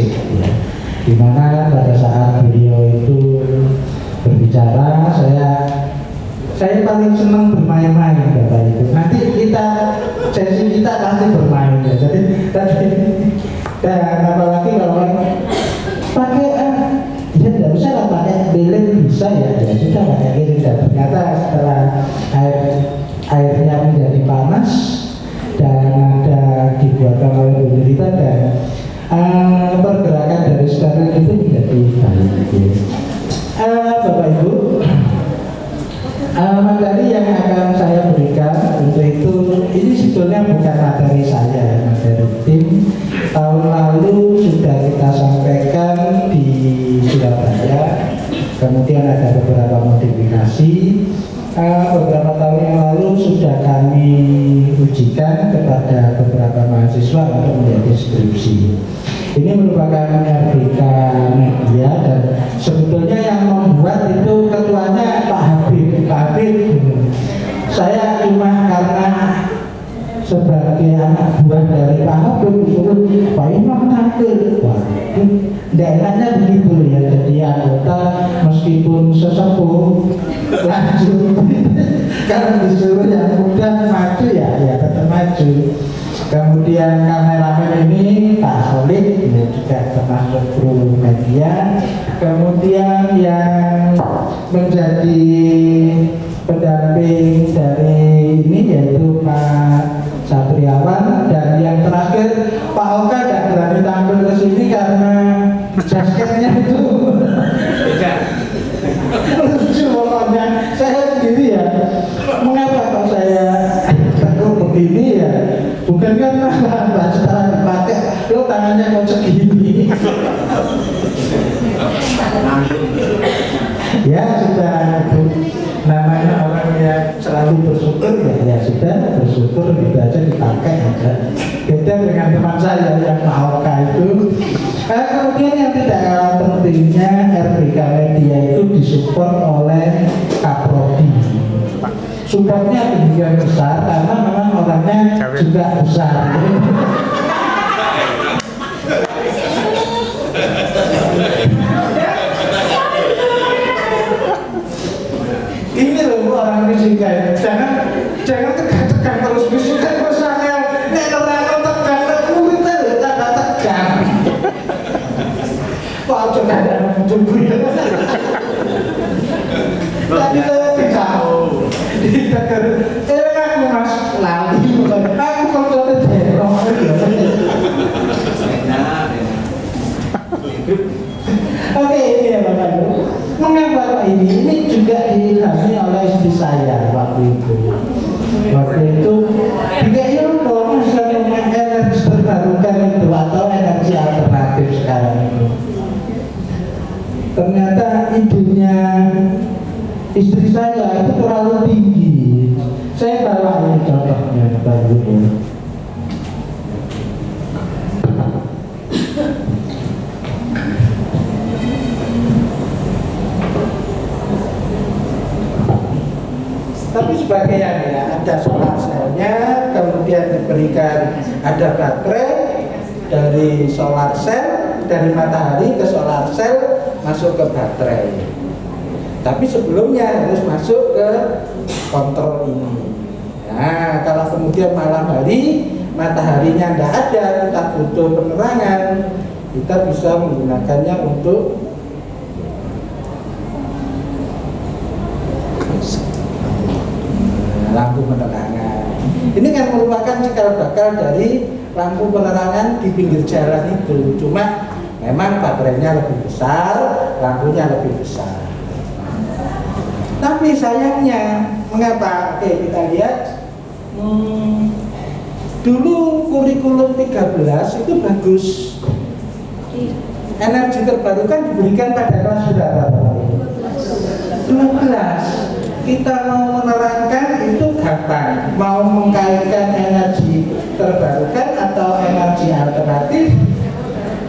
asik ya. Dimana pada saat beliau itu berbicara, saya paling senang bermain-main Bapak Ibu. Nanti sesi kita pasti bermain ya. Jadi dan apalagi kalau pakai ya tidak usah lah pakai lilin bisa ya sudah pakai lilin. Dan ternyata setelah airnya menjadi panas dan ada dibuatkan oleh Bu Rita dan pergerakan dari steril itu menjadi baik. Bapak Ibu, materi yang akan saya berikan untuk itu, ini sebetulnya bukan materi saya, materi tim. Tahun lalu sudah kita sampaikan di Surabaya, kemudian ada beberapa modifikasi. Beberapa tahun yang lalu sudah kami ujikan kepada beberapa mahasiswa untuk menjadi skripsi. Ini merupakan RBK Media dan sebetulnya yang membuat itu ketuanya Pak Habib. Saya cuma karena sebagai anak buah dari Pak Habib disuruh Pak Imam tampil. Wah, tidak enaknya begitu ya. Jadi anggota meskipun sesepuh lanjut kalau disuruh yang muda maju ya tetap maju. Kemudian kameramen ini Pak Solid ya, juga termasuk kru media. Kemudian yang menjadi pendamping dari ini yaitu Pak Satriawan, dan yang terakhir Pak Oka tidak berani tampil ke sini karena jasketnya itu lucu pokoknya. Saya sendiri ya, mengapa kok saya tekuk begini ya? Bukan karena baju tangan dipakai, lo tangannya kok segini. Ya sudah, namanya orang yang selalu bersyukur ya sudah bersyukur gitu aja, dipakai aja. Beda dengan teman saya yang Mahoka itu. Kemudian yang tidak kalah pentingnya, RBK Media itu disupport oleh Kaprodi. Supportnya demikian besar karena memang orangnya juga besar. Ini loh orang fisika ya. Jangan tekan terus fisika misalnya. Nek orang tekan terus kita tambah tekan. Kok aja ada mencoba ya. Tapi saya tidak ditekan. Aku mas lali bukan. Aku kontrolnya derong. Oke, ini ya Bapak Ibu. Mengapa ini juga diilhami oleh istri saya waktu itu. Waktu itu dikayaknya kok bisa dengan energi terbarukan itu atau energi alternatif sekarang itu. Ternyata idenya istri saya itu terlalu tinggi. Saya bawa ini contohnya Bapak Ibu. Tapi sebagian ya, ada solar cell-nya, kemudian diberikan ada baterai dari solar cell, dari matahari ke solar cell masuk ke baterai. Tapi sebelumnya harus masuk ke kontrol ini. Nah, kalau kemudian malam hari mataharinya tidak ada, kita butuh penerangan, kita bisa menggunakannya untuk lampu penerangan. Ini kan merupakan cikal bakal dari lampu penerangan di pinggir jalan itu. Cuma memang baterainya lebih besar, lampunya lebih besar. Tapi sayangnya, mengapa? Oke, kita lihat. Dulu kurikulum 13 itu bagus. Energi terbarukan diberikan pada kelas berapa? 12. Kita mau menerangkan itu gampang, mau mengkaitkan energi terbarukan atau energi alternatif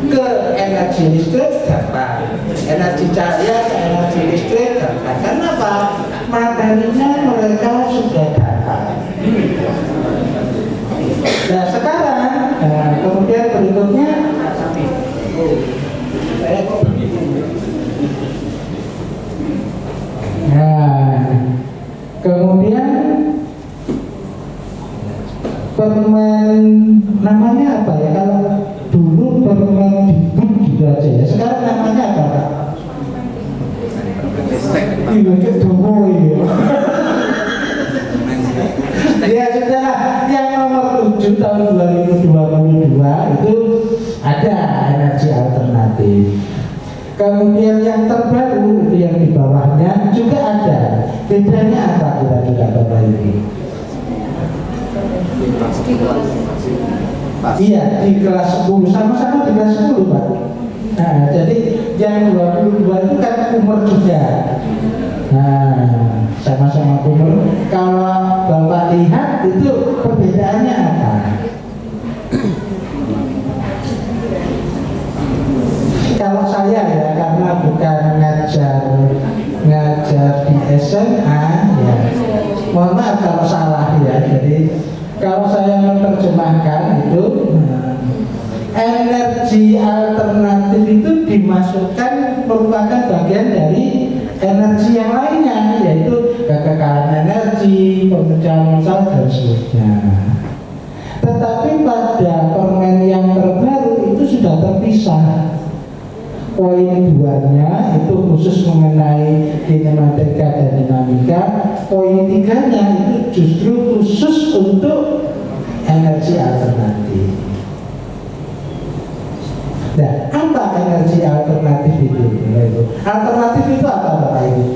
ke energi listrik gampang, energi cahaya ke energi listrik gampang. Kenapa? Materinya mereka sudah dapat. Nah sekarang, kemudian berikutnya Nah, kemudian permen namanya apa ya? Kalau dulu permen dibut gitu aja ya. Sekarang namanya apa, Pak? Iya, kedomo ya. Ya sudah, yang nomor 7 tahun 2022 itu ada energi alternatif. Kemudian yang terbaru itu yang di bawahnya juga ada. Bedanya apa kira-kira Bapak Ibu? Iya, di kelas 10, sama-sama di kelas 10 Pak. Nah, jadi yang 22 itu kan umur juga. Nah, sama-sama umur. Kalau Bapak lihat itu perbedaannya apa? Kalau saya ya, karena bukan ngajar di SMA ya, mohon maaf kalau salah ya. Jadi kalau saya menerjemahkan itu energi alternatif itu dimasukkan merupakan bagian dari energi yang lainnya, yaitu kekekalan energi, pemecahan masalah dan seterusnya. Tetapi pada permen yang terbaru itu sudah terpisah. Poin 2-nya itu khusus mengenai kinematika dan dinamika. Poin 3-nya itu justru khusus untuk energi alternatif. Nah, apa energi alternatif itu? Alternatif itu apa Bapak Ibu?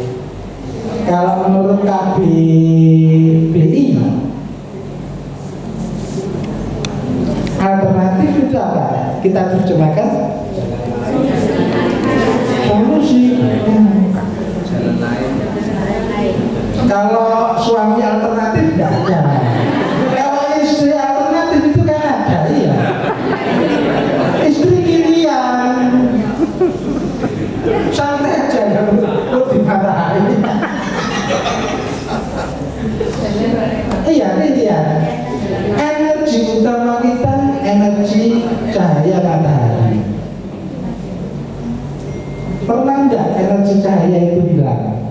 Kalau menurut KBBI, alternatif itu apa? Kita terjemahkan solusi. Kalau suami alternatif tidak ada. Kalau istri alternatif itu kan ada, iya. Istri pilihan, santai aja ya, lu dimarahin. Iya, pilihan. Energi utama kita energi cahaya matahari. Pernah enggak energi cahaya itu hilang?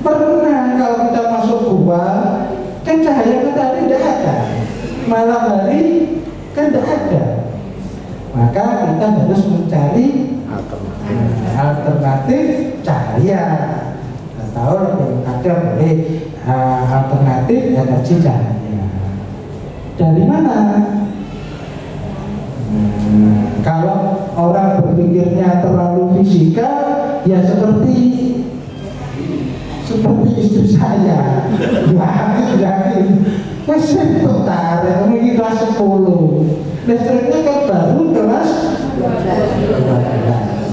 Pernah. Kalau kita masuk gua kan cahaya matahari tidak ada, malam hari kan tidak ada. Maka kita harus mencari alternatif cahaya, atau ada boleh alternatif energi cahaya. Dari mana? Kalau orang berpikirnya terlalu fisika, ya seperti istri saya. Yakin listrik tertarik, mungkin kelas 10. Listriknya kan baru kelas 12.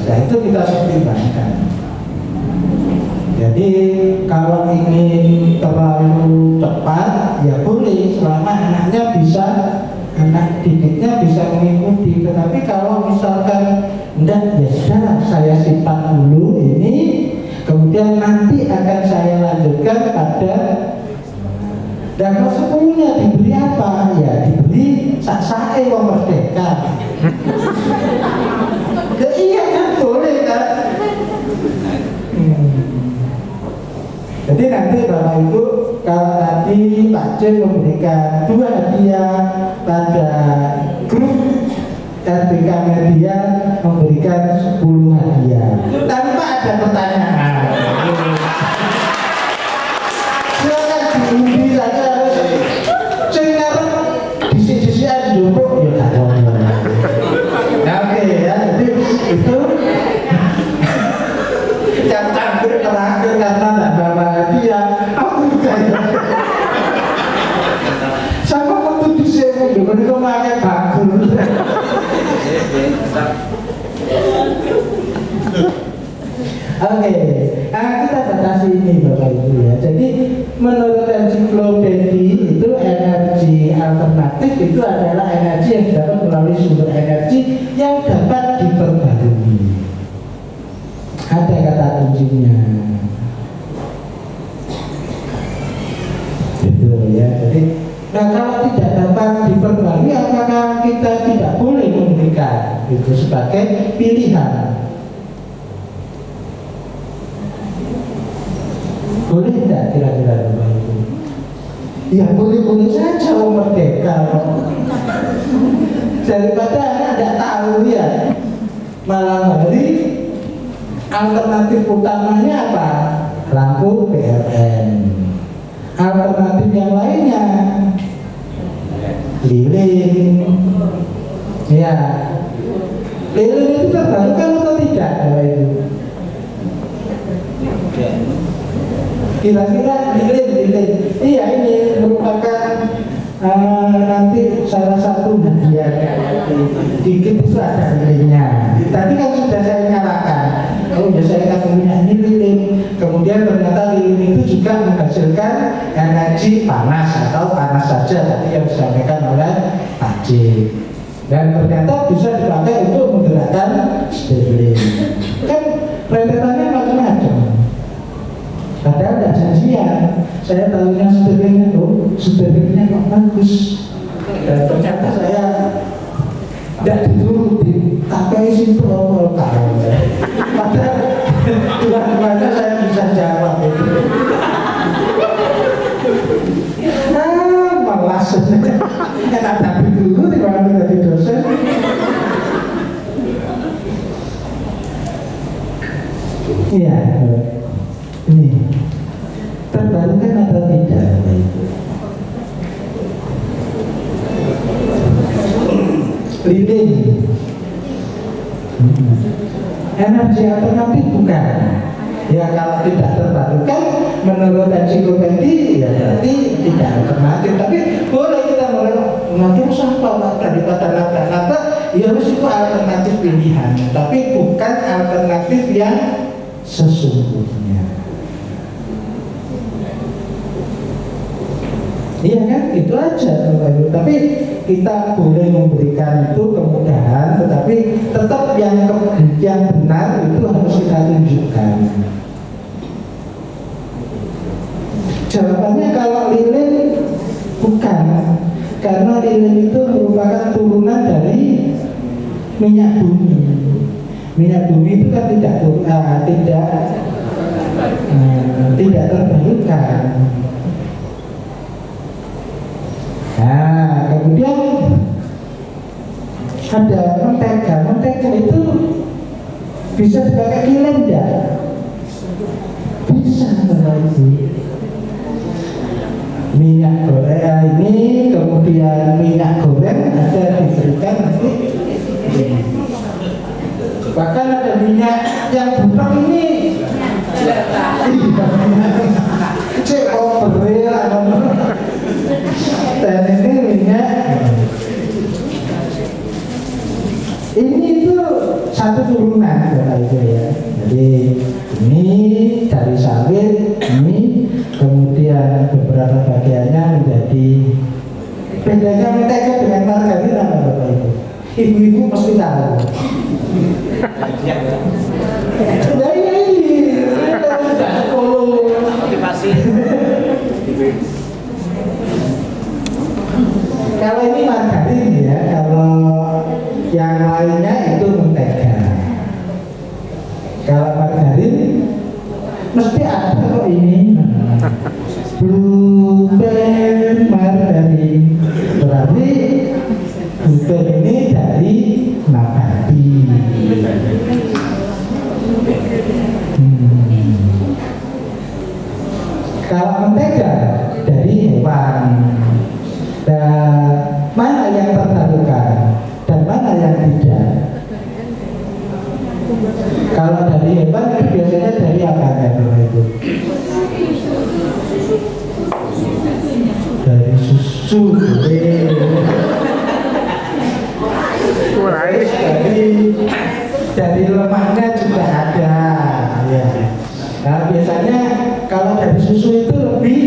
Nah, itu kita pertimbangkan. Jadi kalau ingin terlalu cepat, ya boleh selama anaknya bisa, anak didiknya bisa mengikuti. Tetapi kalau misalkan enggak, ya sudah saya simpan dulu ini, kemudian nanti akan saya lanjutkan pada. Dan kalau sepuluhnya diberi apa? Ya diberi sak-sae wong merdeka. Ya iya kan, boleh kan? Jadi nanti Bapak Ibu, kalau tadi Pak Jen memberikan 2 hadiah, pada grup RBK Media memberikan 10 hadiah tanpa ada pertanyaan. Silakan diundi saja. Cengar disi-disian jumbo ya tak. Nah, oke ya, jadi itu yang tampil terakhir karena tidak bawa hadiah. Aku juga ya. Siapa waktu di sini juga itu pakai bakul. Oke, nah kita batasi ini Bapak Ibu ya. Jadi menurut ensiklopedia itu energi alternatif itu adalah energi yang dapat melalui sumber energi yang dapat diperbarui. Ada kata kuncinya. Gitu ya. Jadi, nah kalau tidak dapat diperbarui, apakah kita tidak boleh memberikan itu sebagai pilihan? Boleh tidak kira-kira Bapak Ibu? Ya boleh-boleh saja, merdeka. Daripada anak tidak tahu ya, malam hari alternatif utamanya apa? Lampu PLN. Alternatif yang lainnya lilin. Ya, lilin itu terbarukan atau tidak, Bapak Ibu? Kira-kira lilin. Iya, ini merupakan nanti salah satu hadiah. Dikit itu ada lilinnya. Tadi kan sudah saya nyalakan. Oh ya, saya akan punya ini lilin. Kemudian ternyata lilin itu juga menghasilkan energi panas atau panas saja tadi yang disampaikan oleh Pak J. Dan ternyata bisa dipakai untuk menggerakkan stirling. Kan rentetannya macam-macam. Padahal tidak janjian. Saya tahunya stirlingnya tuh, stirlingnya kok bagus. Dan ternyata saya tidak dituruti, pakai situ kalau padahal dua-duanya saya bisa jawab itu. Malas. Enak tapi dulu dibanding jadi dosen. Iya, ini terbarukan atau tidak? Lilin, energi alternatif bukan? Ya kalau tidak terbarukan menurut ensiklopedia ya berarti tidak alternatif. Tapi boleh kita mengatur siapa daripada nabrak-nabrak, ya harus itu alternatif pilihan. Tapi bukan alternatif yang sesungguhnya. Iya kan, itu aja Bapak Ibu. Tapi kita boleh memberikan itu kemudahan, tetapi tetap yang benar itu harus kita tunjukkan. Jawabannya kalau lilin bukan, karena lilin itu merupakan turunan dari minyak bumi. Minyak bumi itu kan tidak terbarukan. Nah, kemudian ada mentega. Mentega itu bisa dipakai lilin enggak? Bisa, berarti minyak goreng ini, kemudian minyak goreng ada diberikan nanti. Bahkan ada minyak yang butek ini. Cek overreal dan ini minyak ini itu satu turunan itu ya. Jadi ini dari sawit, ini kemudian beberapa bagiannya menjadi. Bedanya mentega dengan margarin apa Bapak Ibu? Ibu-ibu pasti tahu. Ya ini motivasi. Kalau ini margarin ya, kalau yang lainnya itu mentega. Kalau margarin mesti ada kok ini. Gluten margarin. Berarti gluten ini dari nabati. Kalau mentega dari hewan. Dan mana yang terbarukan dan mana yang tidak? Kalau dari hewan itu biasanya dari apa ya Bapak Ibu? Dari susu. Dari lemaknya juga ada. Ya. Nah biasanya kalau dari susu itu lebih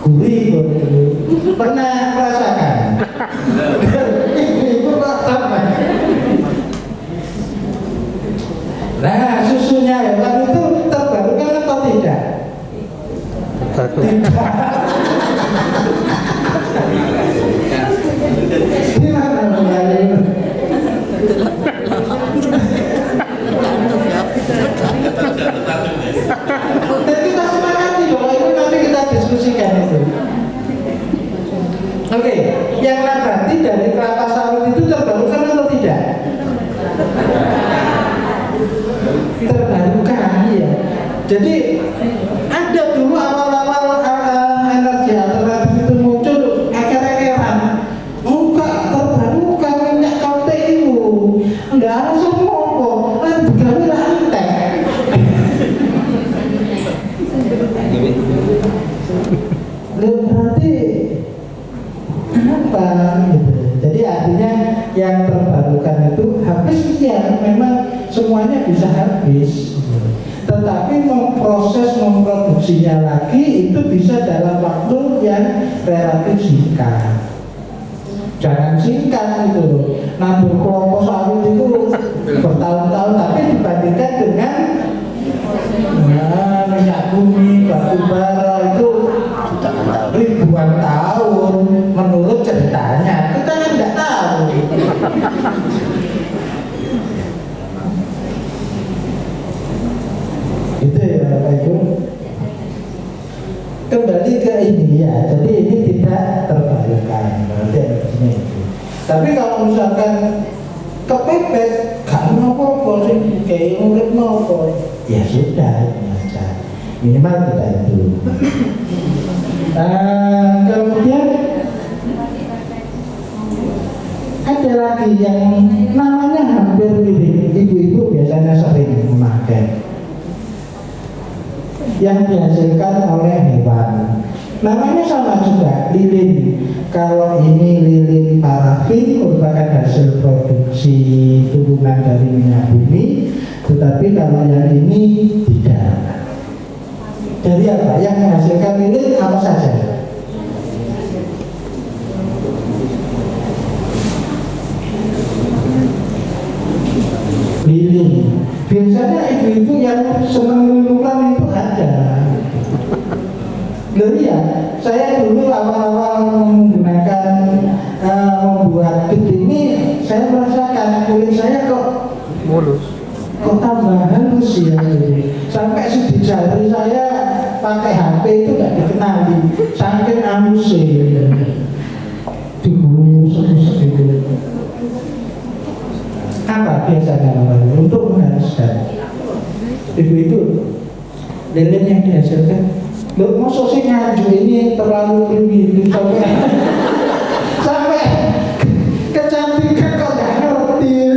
gurih. Pernah merasakan? Ibu kok sama? Nah susunya hewan itu terbarukan atau tidak? Tidak. Gimana mengenai? Jadi kita sepakati bahwa itu Oke, yang nabati dari kelapa sawit itu terbarukan atau tidak? Terbarukan, iya. Jadi ada dulu awal-awal energi alternatif itu muncul eker-ekeran. Enggak terbarukan minyak KTU. Enggak ada semua kok. Lan digawe lantek. Berarti apa gitu. Jadi artinya yang terbarukan itu habis, ya memang semuanya bisa habis, tetapi memproduksinya lagi itu bisa dalam waktu yang relatif singkat. Jangan singkat gitu loh. Nabur kelompok sawit itu bertahun-tahun, tapi dibandingkan dengan minyak bumi, batu bara itu ribuan tahun menurut ceritanya. Kita kan nggak tahu. Itu ya Bapak Ibu. Kembali ke ini ya, jadi ini tidak terbarukan, berarti energinya itu. Tapi kalau misalkan kepepet, gak apa-apa sih, kayak urip apa, ya sudah, ini aja. Minimal kita itu. Kemudian ada lagi yang namanya hampir mirip, ibu-ibu biasanya sering memakai, yang dihasilkan oleh hewan. Namanya sama juga, lilin. Kalau ini lilin parafin merupakan hasil produksi turunan dari minyak bumi, tetapi kalau yang ini tidak. Jadi apa? Yang menghasilkan lilin apa saja? Lilin. Biasanya ibu-ibu yang senang luluran itu ada. Loh iya, saya dulu awal-awal menggunakan membuat kit ini, saya merasakan kulit saya kok mulus, kok tambah halus ya. Sampai sidik jari saya pakai HP itu nggak dikenali, saking halusnya. Digusuk-gusuk gitu. Apa biasanya untuk menghaluskan? Ibu itu lilin yang dihasilkan. Loh, maksud sih ngaju ini terlalu primitif sampai kecantikan kok gak ngerti.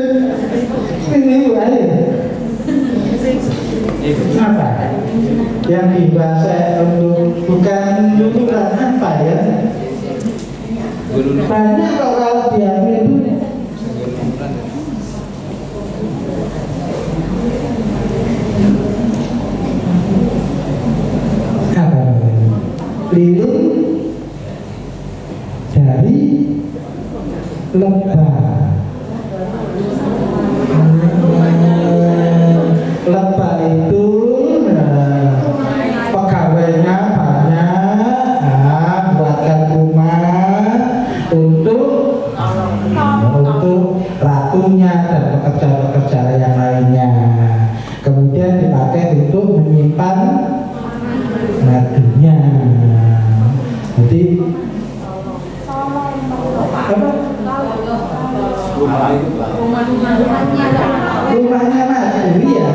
Ini aja. Apa? Yang dibahas untuk bukan luluran apa ya? Banyak kok kalau diambil itu. Lilin dari lebah. Lebah itu pegawainya banyak, buatkan rumah untuk ratunya dan pekerja-pekerja yang lainnya. Kemudian dipakai untuk menyimpan madunya. Jadi apa? Rumahnya madu ya.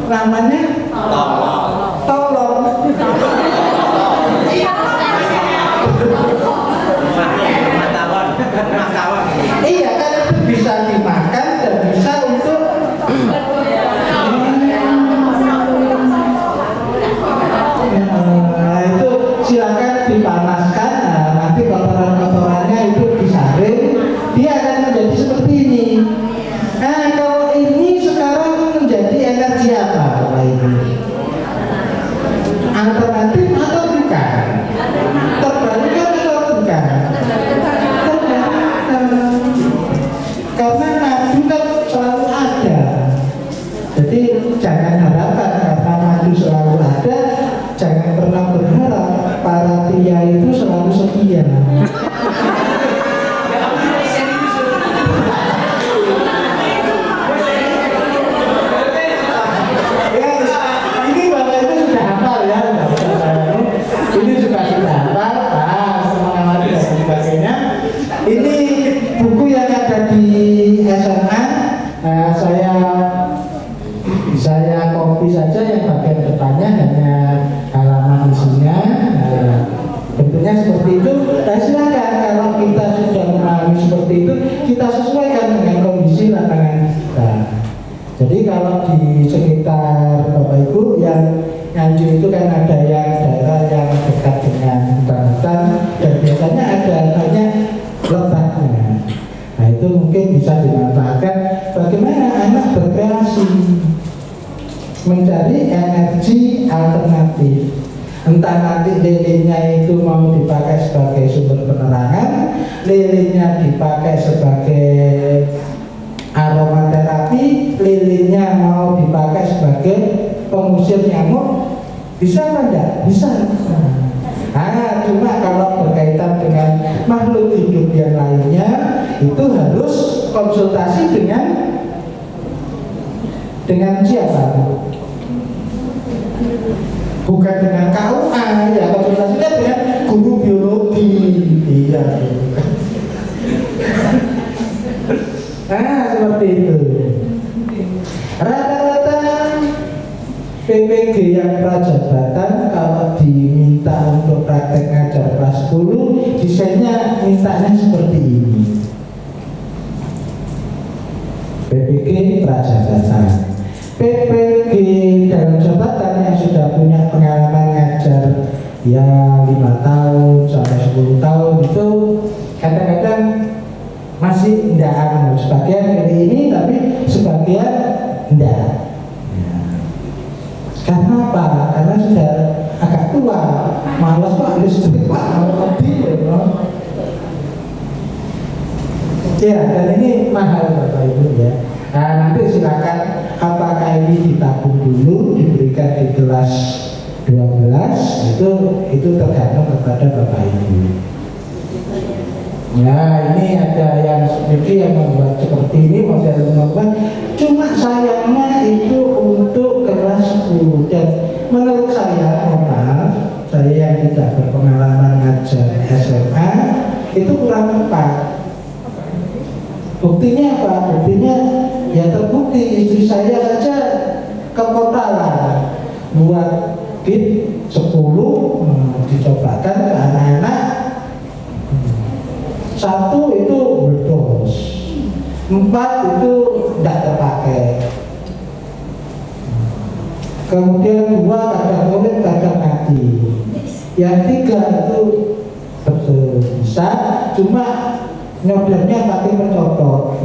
Namanya tolong. Iya kan, itu bisa dimakan dan bisa untuk itu silakan dipanaskan. Nah, nanti kotoran-kotorannya itu disaring, dia akan menjadi seperti ini. Nah, kalau ini sekarang menjadi energi apa Bapak Ibu? Jadi kalau di sekitar Bapak Ibu yang Nganjuk itu kan ada yang daerah yang dekat dengan hutan-hutan dan biasanya ada banyak lebahnya. Nah itu mungkin bisa dimanfaatkan bagaimana anak berkreasi mencari energi alternatif. Entah nanti lilinnya itu mau dipakai sebagai sumber penerangan, lilinnya dipakai sebagai aromaterapi, lilinnya mau dipakai sebagai pengusir nyamuk, bisa apa enggak? Bisa. Nah, cuma kalau berkaitan dengan makhluk hidup yang lainnya itu harus konsultasi dengan siapa? Bukan dengan KUA, ya konsultasinya dengan guru biologi. Iya. Nah, seperti itu. Rata-rata PPG yang prajabatan kalau diminta untuk praktek ngajar kelas 10, desainnya mintanya seperti ini. PPG prajabatan. PPG dalam jabatan yang sudah punya pengalaman ngajar ya 5 tahun sampai 10 tahun itu kadang-kadang masih enggak, sebagian pilih ini tapi sebagian enggak. Karena apa? Karena sudah agak tua, malas Pak, harus cepat mau lebih ya, dan ini mahal Bapak Ibu ya. Nah, nanti silakan apakah ini ditabung dulu, diberikan di kelas 12, itu tergantung kepada Bapak Ibu. Ya, ini ada yang seperti yang membuat seperti ini, model membuat. Cuma sayangnya itu untuk kelas 10 dan menurut saya, saya yang tidak berpengalaman ngajar SMA itu kurang tepat. Buktinya apa? Buktinya ya terbukti istri saya saja ke kota lah buat kit 10 dicobakan ke anak-anak. 1 itu berdos, 4 itu tidak terpakai, kemudian 2 kadang boleh kadang mati, yang 3 itu betul bisa, cuma nyodernya pakai mencopot.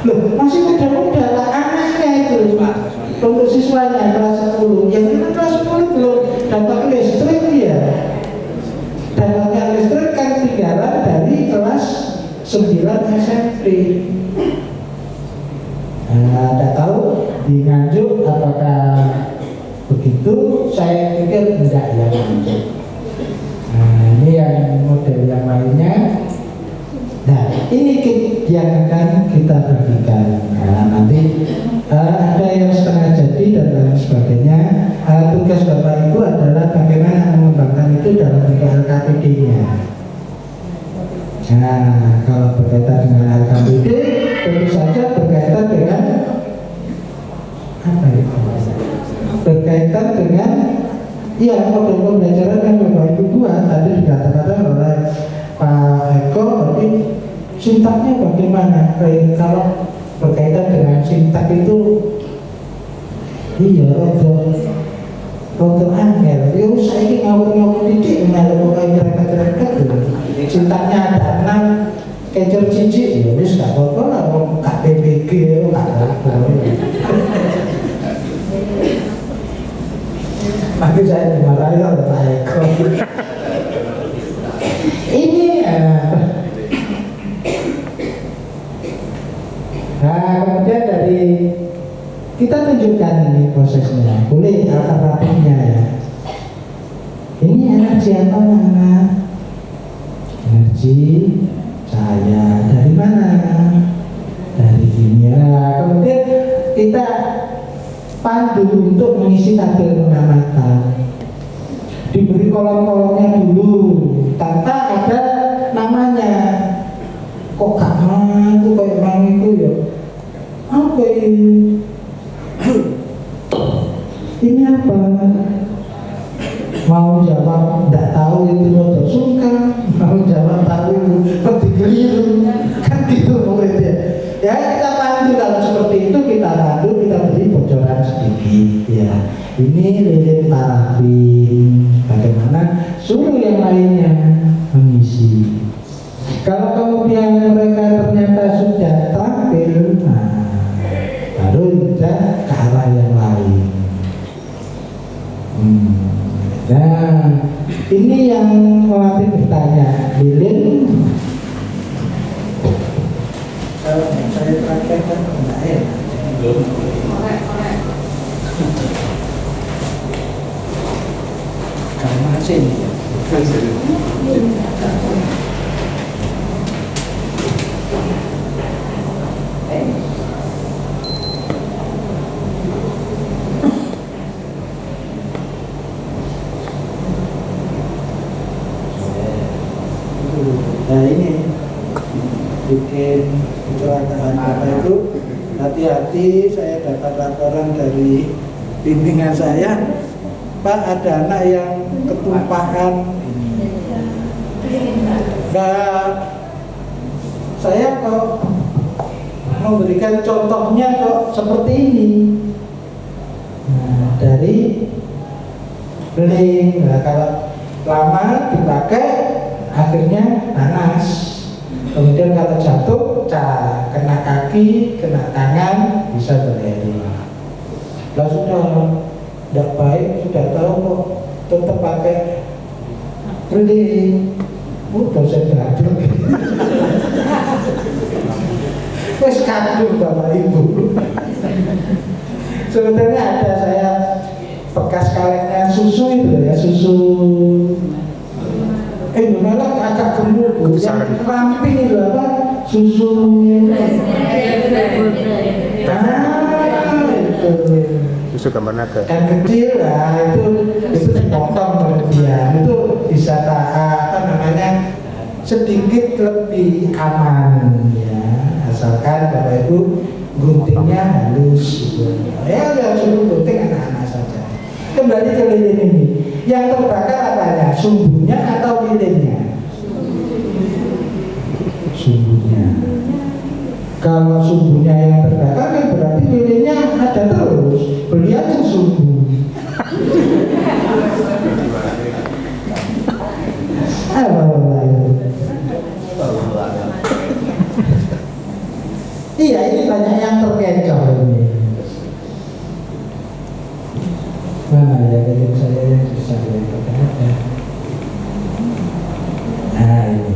Loh, masih muda-muda lah anaknya itu untuk siswanya kelas 10, yang memang kelas 10 belum dapat listrik ya. Dapatnya listrik kan tinggalan dari kelas 9 SMP. Nah, tidak tahu di Nganjuk apakah begitu, saya pikir enggak ya Nganjuk. Nah, ini yang model yang lainnya. Nah, ini yang akan kita bagikan. Nah, nanti ada yang setengah jadi dan lain sebagainya. Tugas Bapak Ibu adalah bagaimana mengembangkan itu dalam bentuk LKPD-nya. Nah, kalau berkaitan dengan LKPD, tentu saja berkaitan dengan apa itu? Berkaitan dengan ya model pembelajaran yang Bapak Ibu buat tadi dikatakan oleh Pak Eko, tapi sintaknya bagaimana? Kalau berkaitan dengan sintak itu iya rodo angel. Yo saiki ngawur-ngawur titik melu kok reket-reket. Sintaknya ada 6 kecer cici ya wis gak apa-apa lah wong KPPG gak apa-apa. Tapi saya dimarahi oleh Pak Eko. Ini nah kemudian dari kita tunjukkan ini prosesnya, boleh alternatifnya ya. Ini energi apa anak? Energi cahaya dari mana? Dari dunia. Kemudian kita pandu untuk mengisi tabel pengamatan. Diberi kolom-kolomnya dulu tanpa ada namanya. Kok gak mampu kayak bang itu ya? Apa ini? Ini apa? Mau jawab tidak tahu itu rodo sungkan, mau jawab tahu itu peti keliru, kan gitu muridnya. Ya kita Kalau saya praktekkan enggak ya. Kamu masih ini ya. Nah ini bikin kecelakaan apa itu, hati-hati. Saya dapat laporan dari bimbingan saya, Pak, ada anak yang ketumpahan ini. Nah, saya kok memberikan contohnya kok seperti ini. Nah, dari link, nah, kalau lama dipakai akhirnya nanas. Kemudian kalau jatuh, kena kaki, kena tangan, bisa terjadi. Lah sudah tidak baik, sudah tahu kok tetap pakai link. Dosen belajar. Wes kandung Bapak Ibu. Sebetulnya ada saya bekas kalengan susu itu ya, susu malah agak gemuk yang ramping itu apa, susu susu gambar naga kan kecil lah, itu dipotong kemudian itu bisa sedikit lebih aman ya, asalkan Bapak Ibu guntingnya halus gitu. Ya suruh gunting anak-anak saja. Kembali ke lilin ini, yang terbakar apanya? Sumbunya atau lilinnya? Sumbunya. Kalau sumbunya yang terbakar kan berarti lilinnya ada terus. Beli aja sumbu. Iya, ini banyak yang terkecoh ini. Mana ya dari saya yang bisa lihat? Nah ini.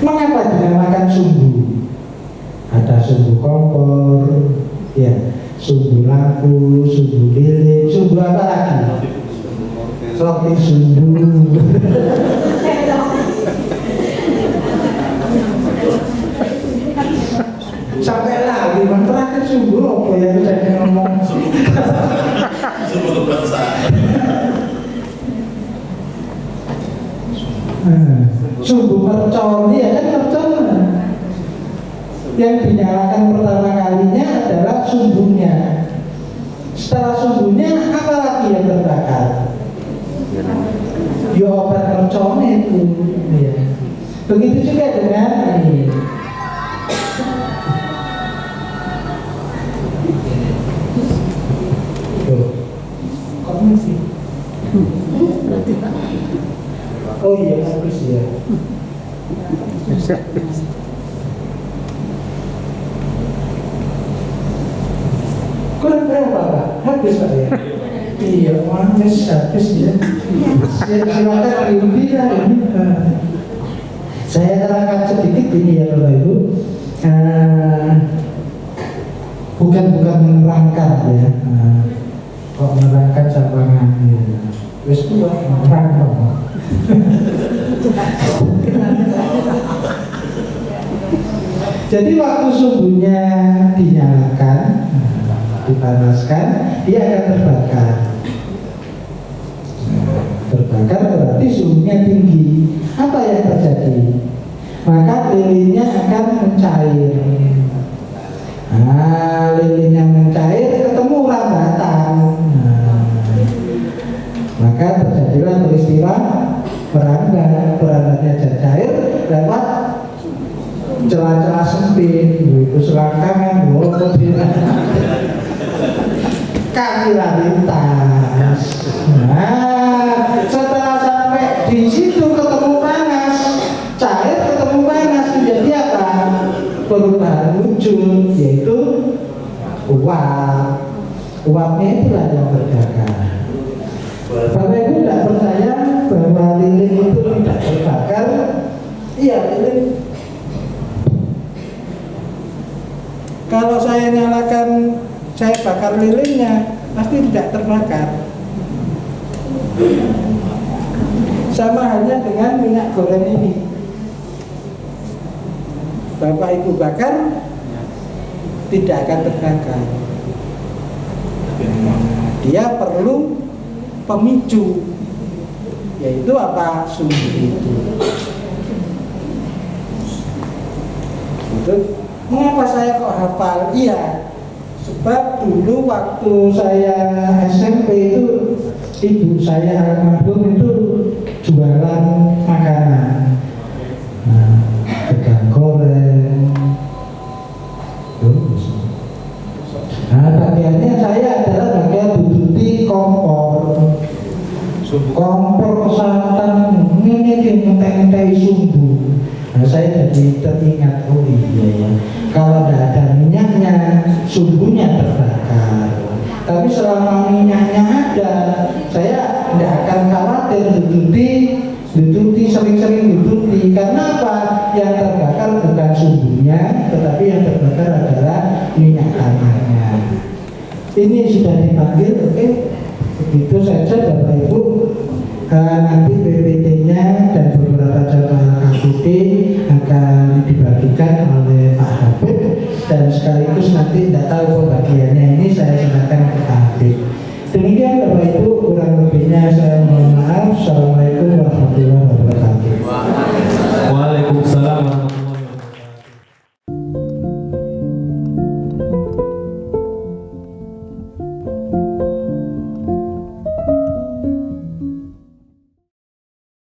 Mengapa dinamakan sumbu? Ada sumbu kompor, ya, sumbu lampu, sumbu lilin, sumbu apa lagi? Roti sumbu. Sampai lagi, terakhir sumbu apa yang saya ngomong? Sumbu kebangsaan. Sumbu mercon, ya kan mercon. Yang dinyalakan pertama kalinya adalah sumbunya. Setelah sumbunya, apa lagi yang terbakar? Ya obat mercon itu. Ya. Begitu juga dengan ini. Kok masih? Oh iya, habis ya. Kurang berapa Pak? Habis Pak ya? Iya, habis ya. Silakan diundi lah ini. Saya terangkan sedikit ini ya Bapak Ibu. Bukan menerangkan ya. Kok menerangkan sama ngani? Wes kuwi nerang kok. Jadi waktu sumbunya dinyalakan, dipanaskan, dia akan terbakar. Terbakar berarti suhunya tinggi. Apa yang terjadi? Maka lilinnya akan mencair. Nah, lilinnya mencair ketemu rambatan. Maka terjadilah peristiwa merambat. Merambatnya cair lewat celah-celah sempit, itu selangkangan, kaki lintas. Nah, setelah sampai di situ ketemu panas, cair ketemu panas, menjadi apa? Perubahan wujud, yaitu uap. Uapnya itulah yang terbakar. Bapak Ibu tidak percaya bahwa lilin itu tidak terbakar? Iya, lilin Kalau saya nyalakan, saya bakar lilinnya, pasti tidak terbakar. Sama halnya dengan minyak goreng ini. Bapak Ibu bakar, tidak akan terbakar. Dia perlu pemicu, yaitu apa? Sumbu itu. Mengapa saya kok hafal? Iya, sebab dulu waktu saya SMP itu ibu saya almarhum itu jualan makanan, ikan goreng. Nah, bagiannya saya adalah bagian duduti kompor santan ini ngentek-ngentek sumbu. Nah, saya jadi teringat, oh iya ya, kalau tidak ada minyaknya, sumbunya terbakar. Tapi selama minyaknya ada, saya tidak akan khawatir duduti, sering-sering duduti. Karena apa? Yang terbakar bukan sumbunya, tetapi yang terbakar adalah minyak tanahnya. Ini sudah dipanggil, oke? Begitu saja Bapak Ibu. Nanti PPT-nya dan beberapa catatan KBD akan dibagikan oleh Pak Habib, dan sekaligus nanti tidak tahu pembagiannya ini saya serahkan ke Pak Habib. Demikian Bapak Ibu, kurang lebihnya saya mohon maaf. Assalamualaikum warahmatullahi wabarakatuh.